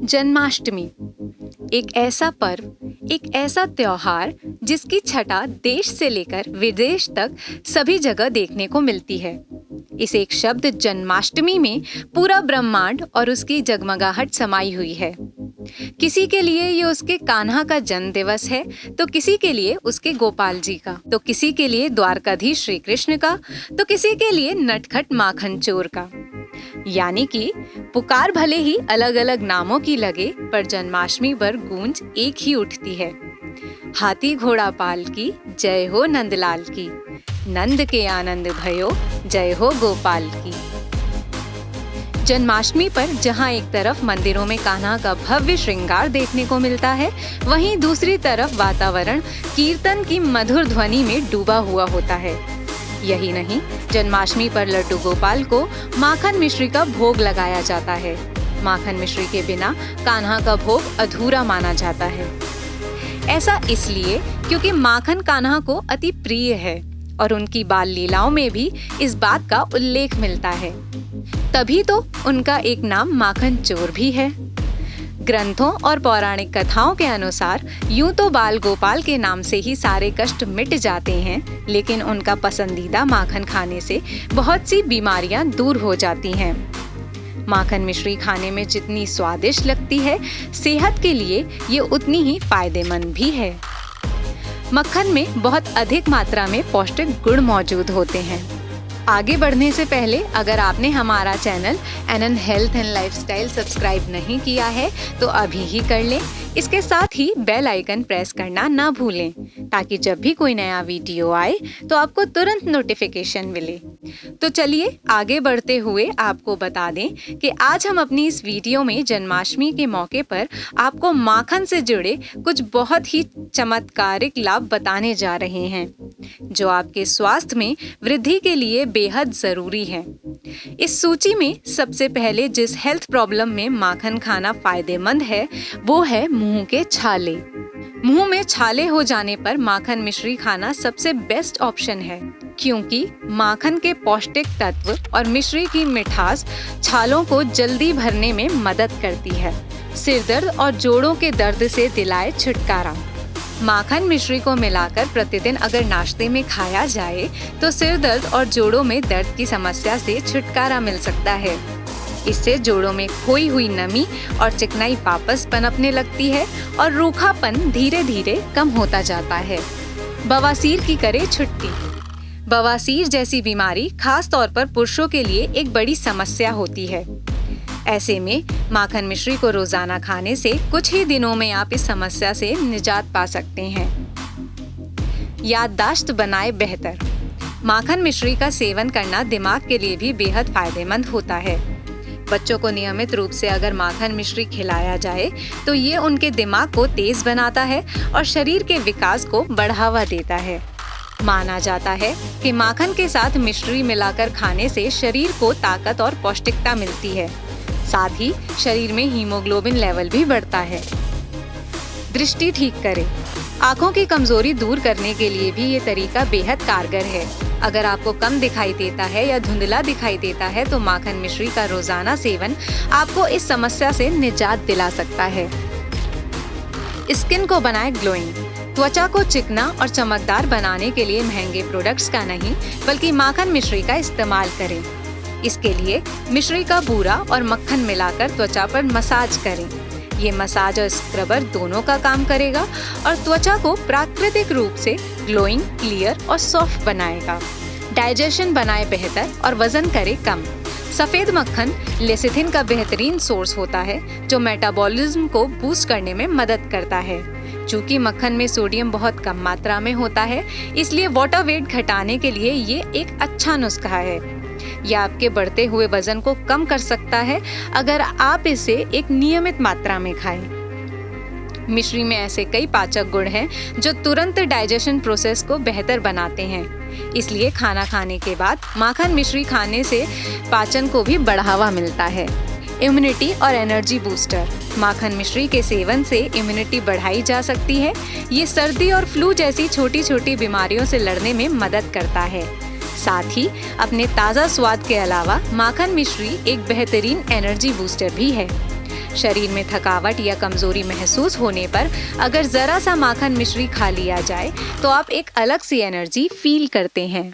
जन्माष्टमी एक ऐसा पर्व, एक ऐसा त्योहार जिसकी छटा देश से लेकर विदेश तक सभी जगह देखने को मिलती है। इस एक शब्द जन्माष्टमी में पूरा ब्रह्मांड और उसकी जगमगाहट समाई हुई है। किसी के लिए ये उसके कान्हा का जन्म दिवस है, तो किसी के लिए उसके गोपाल जी का, तो किसी के लिए द्वारकाधीश श्री कृष्ण का, तो किसी के लिए नटखट माखन चोर का। यानी कि पुकार भले ही अलग अलग नामों की लगे, पर जन्माष्टमी पर गूंज एक ही उठती है। हाथी घोड़ा पाल की, जय हो नंदलाल की, नंद के आनंद भयो, जय हो गोपाल की। जन्माष्टमी पर जहाँ एक तरफ मंदिरों में कान्हा का भव्य श्रृंगार देखने को मिलता है, वहीं दूसरी तरफ वातावरण कीर्तन की मधुर ध्वनि में डूबा हुआ होता है। यही नहीं, जन्माष्टमी पर लड्डू गोपाल को माखन मिश्री का भोग लगाया जाता है। माखन मिश्री के बिना कान्हा का भोग अधूरा माना जाता है। ऐसा इसलिए क्योंकि माखन कान्हा को अति प्रिय है और उनकी बाल लीलाओं में भी इस बात का उल्लेख मिलता है। तभी तो उनका एक नाम माखन चोर भी है। ग्रंथों और पौराणिक कथाओं के अनुसार यूं तो बाल गोपाल के नाम से ही सारे कष्ट मिट जाते हैं, लेकिन उनका पसंदीदा माखन खाने से बहुत सी बीमारियां दूर हो जाती हैं। माखन मिश्री खाने में जितनी स्वादिष्ट लगती है, सेहत के लिए ये उतनी ही फायदेमंद भी है। मक्खन में बहुत अधिक मात्रा में पौष्टिक गुण मौजूद होते हैं। आगे बढ़ने से पहले अगर आपने हमारा channel NN health and lifestyle subscribe नहीं किया है तो अभी ही कर लें। इसके साथ ही बेल आइकन प्रेस करना ना भूलें, ताकि जब भी कोई नया वीडियो आए तो आपको तुरंत नोटिफिकेशन मिले। तो चलिए आगे बढ़ते हुए आपको बता दें कि आज हम अपनी इस वीडियो में जन्माष्टमी के मौके पर आपको माखन से जुड़े कुछ बहुत ही चमत्कारिक लाभ बताने जा रहे हैं, जो आपके स्वास्थ्य में वृद्धि के लिए बेहद जरूरी है। इस सूची में सबसे पहले जिस हेल्थ प्रॉब्लम में माखन खाना फायदेमंद है, वो है मुंह के छाले। मुंह में छाले हो जाने पर माखन मिश्री खाना सबसे बेस्ट ऑप्शन है, क्योंकि माखन के पौष्टिक तत्व और मिश्री की मिठास छालों को जल्दी भरने में मदद करती है। सिर दर्द और जोड़ों के दर्द से दिलाए छुटकारा। माखन मिश्री को मिलाकर प्रतिदिन अगर नाश्ते में खाया जाए तो सिर दर्द और जोड़ों में दर्द की समस्या से छुटकारा मिल सकता है। इससे जोड़ों में खोई हुई नमी और चिकनाई वापस पनपने लगती है और रूखापन धीरे धीरे कम होता जाता है। बवासीर की करे छुट्टी। बवासीर जैसी बीमारी खास तौर पर पुरुषों के लिए एक बड़ी समस्या होती है। ऐसे में माखन मिश्री को रोजाना खाने से कुछ ही दिनों में आप इस समस्या से निजात पा सकते हैं। याददाश्त बनाए बेहतर। माखन मिश्री का सेवन करना दिमाग के लिए भी बेहद फायदेमंद होता है। बच्चों को नियमित रूप से अगर माखन मिश्री खिलाया जाए तो ये उनके दिमाग को तेज बनाता है और शरीर के विकास को बढ़ावा देता है। माना जाता है कि माखन के साथ मिश्री मिलाकर खाने से शरीर को ताकत और पौष्टिकता मिलती है। साथ ही शरीर में हीमोग्लोबिन लेवल भी बढ़ता है। दृष्टि ठीक करें। आंखों की कमजोरी दूर करने के लिए भी ये तरीका बेहद कारगर है। अगर आपको कम दिखाई देता है या धुंधला दिखाई देता है तो माखन मिश्री का रोजाना सेवन आपको इस समस्या से निजात दिला सकता है। स्किन को बनाए ग्लोइंग। त्वचा को चिकना और चमकदार बनाने के लिए महंगे प्रोडक्ट्स का नहीं, बल्कि माखन मिश्री का इस्तेमाल करें। इसके लिए मिश्री का बूरा और मक्खन मिलाकर त्वचा पर मसाज करें। ये मसाज और स्क्रबर दोनों का काम करेगा और त्वचा को प्राकृतिक रूप से ग्लोइंग, क्लियर और सॉफ्ट बनाएगा। डाइजेशन बनाए बेहतर और वजन करे कम। सफेद मक्खन लेसिथिन का बेहतरीन सोर्स होता है, जो मेटाबॉलिज्म को बूस्ट करने में मदद करता है। चूंकि मक्खन में सोडियम बहुत कम मात्रा में होता है, इसलिए वाटर वेट घटाने के लिए ये एक अच्छा नुस्खा है। यह आपके बढ़ते हुए वजन को कम कर सकता है अगर आप इसे एक नियमित मात्रा में खाएं। मिश्री में ऐसे कई पाचक गुण हैं जो तुरंत डाइजेशन प्रोसेस को बेहतर बनाते हैं। इसलिए खाना खाने के बाद माखन मिश्री खाने से पाचन को भी बढ़ावा मिलता है। इम्यूनिटी और एनर्जी बूस्टर। माखन मिश्री के सेवन से इम्यूनिटी बढ़ाई जा सकती है। ये सर्दी और फ्लू जैसी छोटी छोटी बीमारियों से लड़ने में मदद करता है। साथ ही अपने ताज़ा स्वाद के अलावा माखन मिश्री एक बेहतरीन एनर्जी बूस्टर भी है। शरीर में थकावट या कमजोरी महसूस होने पर अगर जरा सा माखन मिश्री खा लिया जाए तो आप एक अलग सी एनर्जी फील करते हैं।